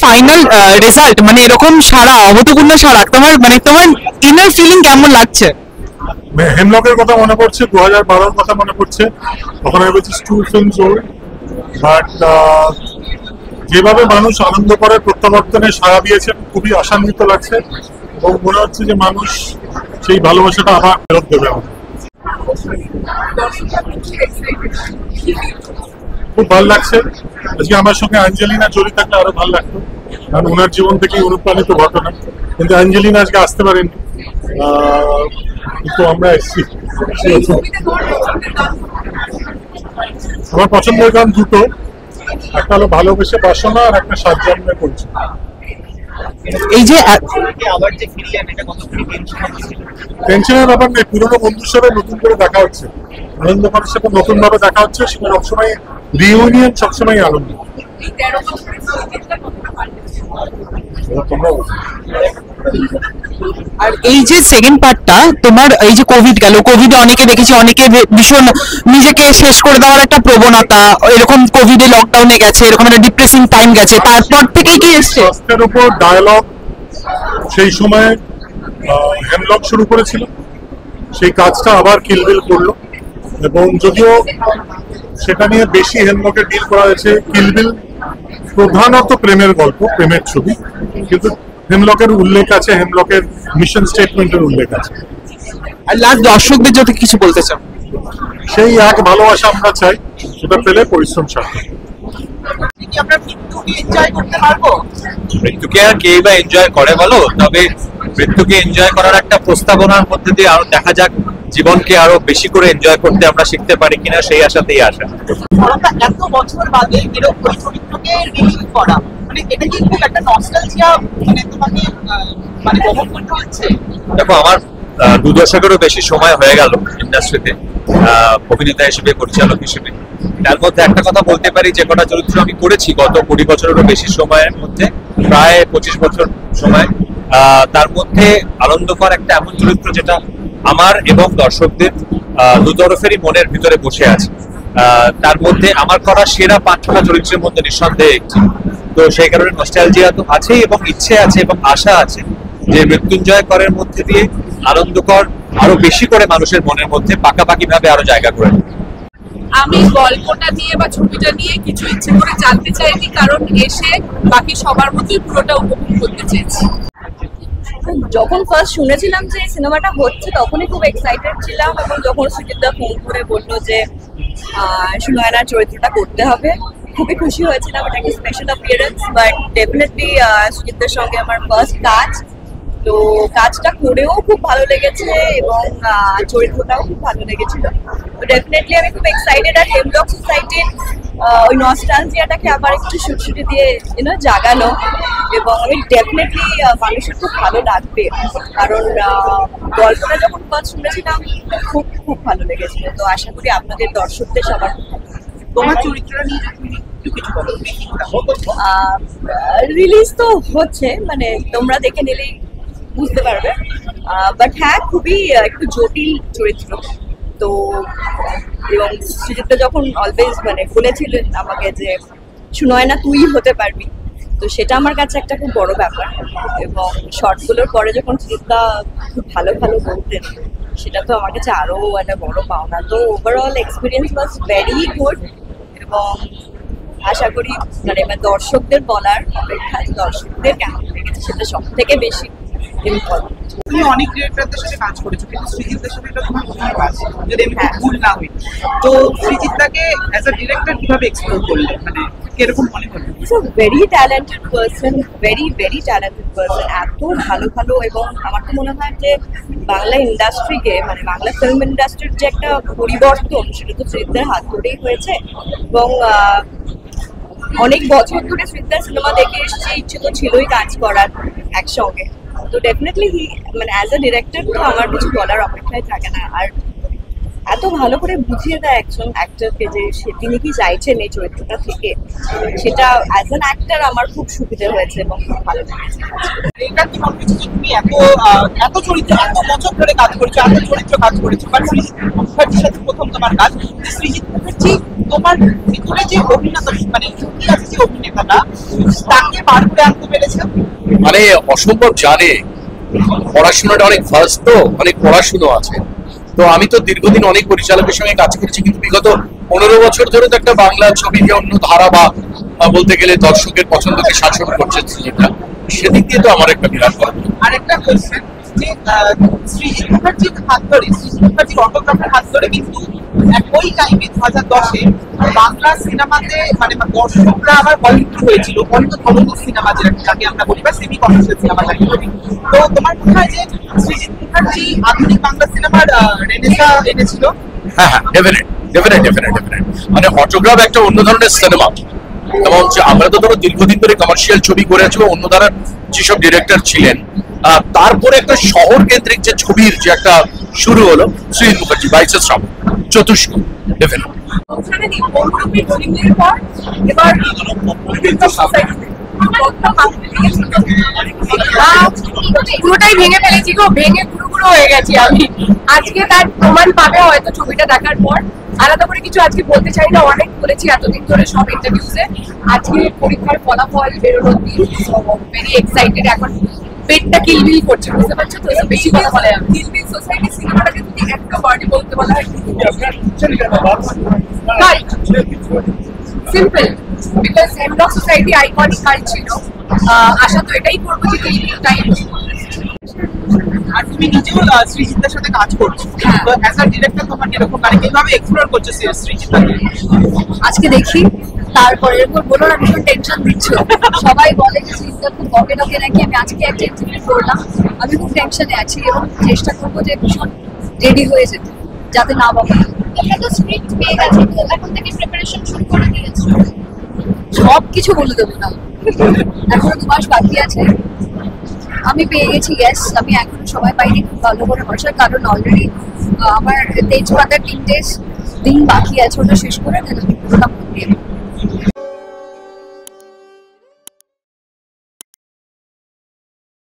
Final result, মানে এরকম সারা অভূতপূর্ণ সারা, তোমার মানে তোমার ইনার ফিলিং কেমন লাগছে? হেমলকের কথা মনে পড়ছে, 2012-র কথা মনে পড়ছে, তখন আমি বলছি 2 films old, বাট যেভাবে মানুষ আনন্দ করে প্রত্যাবর্তনে সাড়া দিয়েছেন খুবই আশান্বিত লাগছে, এবং মনে হচ্ছে যে মানুষ সেই ভালোবাসাটা আবার ফেরত দেবে আমাদের। খুব ভালো লাগছে। আজকে আমার সঙ্গে অ্যাঞ্জেলিনা জড়িত থাকলে আরো ভালো লাগতো, কারণ ওনার জীবন থেকেই অনুপ্রাণিত ঘটনা, কিন্তু অ্যাঞ্জেলিনা আজকে আসতে পারেনি, কিন্তু আমরা এসেছি। আমার পছন্দের গান দুটো, একটা হলো ভালোবেসে বাসনা আর একটা সাত জন্মে পরিচয়। এই যে টেনশনের ব্যাপার নেই, পুরোনো বন্ধুর সাথে নতুন করে দেখা হচ্ছে, আনন্দ করার সাথে নতুন ভাবে দেখা হচ্ছে, সেটা সবসময় রিউনিয়ন, সবসময় আনন্দ। আর এই যে সেকেন্ড পার্টটা তোমার, এই যে কোভিড গেল, কোভিডে অনেকে দেখেছি অনেকে ভীষণ নিজেকে শেষ করে দেওয়ার একটা প্রবণতা, এরকম কোভিডে লকডাউনে গেছে, এরকম একটা ডিপ্রেসিং টাইম গেছে, তারপর থেকে কি এসছে স্বাস্থ্যের উপর ডায়ালগ সেই সময় হেমলক শুরু করেছিল, সেই কাজটা আবার কিলবিল করলো, এবং যদিও সেটা নিয়ে বেশি হেমলকের ডিল করা হয়েছে, কিলবিল প্রধানত প্রেমের গল্প, প্রেমের ছবি, কিন্তু হেমলকের উল্লেখ আছে, হেমলকের মিশন স্টেটমেন্টের উল্লেখ আছে। আর লাস্ট দর্শকদের যদি কিছু বলতে চাও? সেই এক ভালোবাসা আমরা চাই, সেটা পেলে পরিশ্রম সার্থক। মৃত্যুকে আর কেই বা এনজয় করে বলো, তবে মৃত্যুকে এনজয় করার একটা প্রস্তাবনার মধ্যে দিয়ে আরো দেখা যাক জীবনকে আরো বেশি করে এনজয় করতে আমরা শিখতে পারি কিনা, সেই আশাতেই আসা। এত বছর বাদে এরকম চরিত্রকে রিলিভ করা, মানে এটা কি খুব একটা নস্টালজিয়া, মানে তোমাকে মানে বহন করতে হচ্ছে? দেখো, আমার 2 দশকেরও বেশি সময় হয়ে গেল ইন্ডাস্ট্রিতে, অভিনেতা হিসেবে, পরিচালক হিসেবে। তার মধ্যে একটা কথা বলতে পারি, যে কটা চরিত্র আমি করেছি গত 20 বছরেরও বেশি সময়ের মধ্যে, প্রায় 25 বছর সময়, তার মধ্যে আনন্দকর একটা এমন চরিত্র যেটা আমার এবং দর্শকদের দুতরফেরই মনের ভিতরে বসে আছে। তার মধ্যে আমার করা সেরা 5-6টা চরিত্রের মধ্যে নিঃসন্দেহে একটি। তো সেই কারণে নস্টালজিয়া তো আছেই, এবং ইচ্ছে আছে এবং আশা আছে যে মৃত্যুঞ্জয় করের মধ্যে দিয়ে আনন্দকর আরো বেশি করে মানুষের মনের মধ্যে পাকাপাকি ভাবে আরো জায়গা করে। আমি গল্পটা নিয়ে বা ছবিটা নিয়ে কিছু ইচ্ছে করে জানতে চাইনি, কারণ এসে বাকি সবার মতোই পুরোটা উপভোগ করতে চেয়েছি। যখন ফার্স্ট শুনেছিলাম যে সিনেমাটা হচ্ছে, তখনই খুব এক্সাইটেড ছিলাম, এবং যখন সুচিত্রা ফোন করে বললো যে সুনয়নার চরিত্রটা করতে হবে, খুবই খুশি হয়েছিলাম। এটা একটা স্পেশাল অ্যাপিয়ারেন্স, বাট ডেফিনেটলি সুচিত্রার সঙ্গে আমার ফার্স্ট কাজ, তো কাজটা করেও খুব ভালো লেগেছে, এবং চরিত্রটাও খুব ভালো লেগেছিল। তো ডেফিনেটলি আমি খুব এক্সাইটেড। আর হেমলক সোসাইটির ওই নস্টালজিয়াটাকে আবার একটু সুটসুটি দিয়ে জাগালো, এবং আমি ডেফিনেটলি মানুষের খুব ভালো লাগবে, কারণ গল্পটা যখন ফার্স্ট শুনেছিলাম খুব খুব ভালো লেগেছিল। তো আশা করি আপনাদের দর্শকদের সবার তোমার চরিত্রটা নিয়ে কিছু বলো। রিলিজ তো হচ্ছে, মানে তোমরা দেখে নিলেই বুঝতে পারবে, বাট হ্যাঁ খুবই একটু জটিল চরিত্র। তো এবং সুচিত্রা যখন অলওয়েজ মানে বলেছিলেন আমাকে যে সুনয়না তুই হতে পারবি, তো সেটা আমার কাছে একটা খুব বড় ব্যাপার। এবং শর্টগুলোর পরে যখন সুচিত্রা খুব ভালো ভালো বলতেন, সেটা তো আমার কাছে আরো একটা বড় পাওনা। তো overall experience was very good, এবং আশা করি মানে এবার দর্শকদের বলার অপেক্ষা দর্শকদের কেমন লেগেছে সেটা সব থেকে বেশি ইম্পর্টেন্ট। তুমি অনেক ডিরেক্টরদের সাথে কাজ করেছো, কিন্তু সৃজিতার সাথে এটা তোমার প্রথম কাজ, যদি আমি ভুল না হই। তো সৃজিতাকে অ্যাজ আ ডিরেক্টর কিভাবে এক্সপ্লোর করলে, মানে কিরকম মনে হলো? Is a very talented person, very very talented person, এত ভালো ভালো। এবং আমার তো মনে হয় যে বাংলা ইন্ডাস্ট্রিকে, মানে বাংলা ফিল্ম ইন্ডাস্ট্রির যে একটা পরিবর্তন, সেটা তো সৃজিতার হাত ধরেই হয়েছে। এবং অনেক বছর ধরে সৃজিতার সিনেমা দেখে এসেছি, ইচ্ছে তো ছিলই কাজ করার একসঙ্গে। তো ডেফিনেটলি মানে অ্যাজ আ ডিরেক্টর তো আমার কিছু বলার অপেক্ষায় থাকে না। আর এত এত ভালো করে বুঝিয়ে দেয় একজন অ্যাক্টরকে যে তিনি কি চাইছেন এই চরিত্রটা থেকে, সেটা অ্যাজ অ্যান অ্যাক্টর আমার খুব সুবিধা হয়েছে এবং খুব ভালো লেগেছে। এটা কি মনে হচ্ছে যে তুমি এত চরিত্র এত বছর ধরে কাজ করেছো, এত চরিত্র কাজ করেছো, বাট সৃজিত মুখার্জির সাথে প্রথম তোমার কাজ, সৃজিত মুখার্জি তোমার ভিতরে যে অভিনেতা মানে শক্তি আছে, যে অভিনেতাটা তাকে বার করে আনতে পেরেছে? মানে অসম্ভব জানে, পড়াশোনাটা অনেক ফার্স্ট, তো অনেক পড়াশুনো আছে। তো আমি তো দীর্ঘদিন অনেক পরিচালকের সঙ্গে কাজ করেছি, কিন্তু বিগত 15 বছর ধরে তো একটা বাংলা ছবিকে অন্য ধারা বা বলতে গেলে দর্শকের পছন্দকে শাসন করছে সিনেমাটা, সেদিক দিয়ে তো আমার একটা বিরাট গর্ব। আরেকটা কোয়েশ্চেন যে সৃজিত মুখার্জির হাত ধরে, সৃজিত মুখার্জির অটোগ্রাফের হাত ধরে কিন্তু ওই টাইমে 2010-এ বাংলা সিনেমাতে মানে দর্শকরা আবার বলিউড হয়েছিল, অন্য ধরনের সিনেমা যাকে আমরা বলি বা সেমি কমার্শিয়াল সিনেমা যাকে বলি। তো তোমার মনে হয় যে সৃজিত মুখার্জি আধুনিক বাংলা সিনেমার রেনেসা এনেছিল? হ্যাঁ, ডেফিনেট। মানে অটোগ্রাফ একটা অন্য ধরনের সিনেমা, এবং আমরা তো ধরো দীর্ঘদিন ধরে কমার্শিয়াল ছবি করে আছি, অন্য ধারার যেসব ডিরেক্টর ছিলেন, তারপরে একটা শহর কেন্দ্রিক যে ছবির যে একটা শুরু হলো, সৃজিত মুখার্জি 22 শ্রাবণ চতুষ্ক, ডেফিনেট। ওখানে নেই পৌরবীর ফিল্মের পর এবার পুরোটাই ভেঙে ফেলেছি গো, ভেঙে পুরো হয়ে গেছি আমি। আজকে তার প্রমাণ পাবে হয়তো ছবিটা দেখার পর। আলাদা করে কিছু আজকে বলতে চাই না, অনেক বলেছি এতদিন ধরে সব ইন্টারভিউতে। আজকে পরীক্ষার ফলাফল বেরোনোর দিন, ভেরি এক্সাইটেড। এখন পেটটা কিলবিল করছে, বুঝতে পারছো তো? বেশি কথা বলে কিলবিল সোসাইটি সিনেমাটাকে যদি একটা ওয়ার্ডে বলতে বলা হয়, simple, because hemlock society iconic কাল ছিল। আশা তো এটাই করবো যে কিলবিল টাইম। আর তুমি নিজেও সৃজিতের সাথে কাজ করছো, তো অ্যাজ আ ডিরেক্টর তোমার কিরকম মানে কিভাবে এক্সপ্লোর করছো সৃজিতকে? আজকে দেখি, তারপরে এরপর বলো না ভীষণ টেনশন দিচ্ছ। সবাই বলে যে চিন্তা খুব বকে ডকে নাকি, আমি আজকে একটা ইন্টারভিউ করলাম, আমি খুব টেনশনে আছি এবং চেষ্টা করবো যে ভীষণ রেডি হয়ে যেতে, যাতে না বকে। তোমরা তো স্ক্রিপ্ট পেয়ে গেছো, তো এখন থেকে প্রিপারেশন শুরু করে দিয়েছো? সব কিছু বলে দেবো না, এখনো 2 মাস বাকি আছে। আমি পেয়ে গেছি, ইয়েস। আমি এখনো সময় পাইনি খুব ভালো করে বসার, কারণ অলরেডি আমার তেজপাতার 3টে দিন বাকি আছে, ওটা শেষ করে দেন আমি পুরোটা